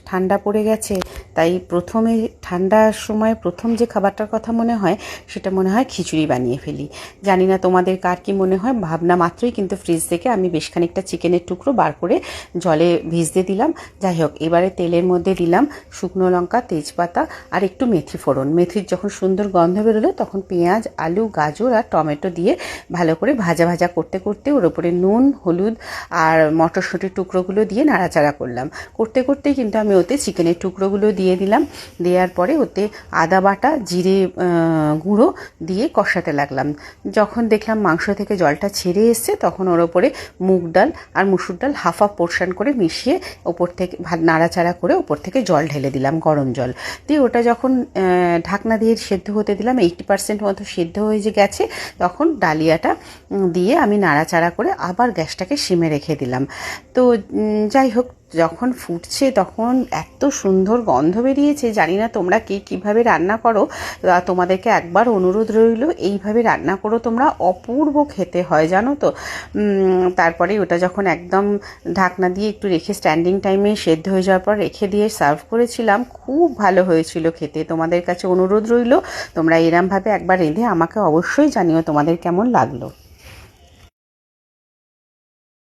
ঠান্ডা পড়ে গেছে, তাই প্রথমে ঠান্ডার সময় প্রথম যে খাবারটার কথা মনে হয় সেটা মনে হয় খিচুড়ি বানিয়ে ফেলি। জানি না তোমাদের কার কি মনে হয়। ভাবনা মাত্রই কিন্তু ফ্রিজ থেকে আমি বেশ খানিকটা চিকেনের টুকরো বার করে জলে ভিজতে দিলাম। যাই হোক, এবারে তেলের মধ্যে দিলাম শুকনো লঙ্কা, তেজপাতা আর একটু মেথি ফোড়ন। মেথির যখন সুন্দর গন্ধ বেরোলো তখন পেঁয়াজ, আলু, গাজর আর টমেটো দিয়ে ভালো করে ভাজা ভাজা করতে করতে ওর ওপরে নুন, হলুদ আর মটরশুঁটির টুকরোগুলো দিয়ে নাড়াচাড়া করলাম। করতে করতেই কিন্তু আমি ওতে চিকেনের টুকরোগুলো দিয়ে দিলাম। দেওয়ার পরে ওতে আদা বাটা, জিরে গুঁড়ো দিয়ে কষাতে লাগলাম। যখন দেখলাম মাংস থেকে জলটা ছেড়ে এসছে তখন ওর ওপরে মুগ ডাল আর মুসুর ডাল হাফ পোর্শন করে মিশিয়ে ওপর থেকে নাড়াচাড়া করে ওপর থেকে জল ঢেলে দিলাম, গরম জল দিয়ে। ওটা যখন ঢাকনা দিয়ে সেদ্ধ হতে দিলাম, 80% মতো সেদ্ধ হয়ে যে গেছে, তখন ডালিয়াটা দিয়ে আমি নাড়াচাড়া করে আবার গ্যাসটাকে সিমে রেখে দিলাম। তো যাই হোক, যখন ফুটছে তখন এত সুন্দর গন্ধ বেরিয়েছে। জানি না তোমরা কে কীভাবে রান্না করো, তোমাদেরকে একবার অনুরোধ রইল এইভাবে রান্না করো তোমরা, অপূর্ব খেতে হয় জানো তো। তারপরে ওটা যখন একদম ঢাকনা দিয়ে একটু রেখে স্ট্যান্ডিং টাইমে সেদ্ধ হয়ে যাওয়ার পর রেখে দিয়ে সার্ভ করেছিলাম, খুব ভালো হয়েছিল খেতে। তোমাদের কাছে অনুরোধ রইল তোমরা এরমভাবে একবার রেঁধে আমাকে অবশ্যই জানিও তোমাদের কেমন লাগলো।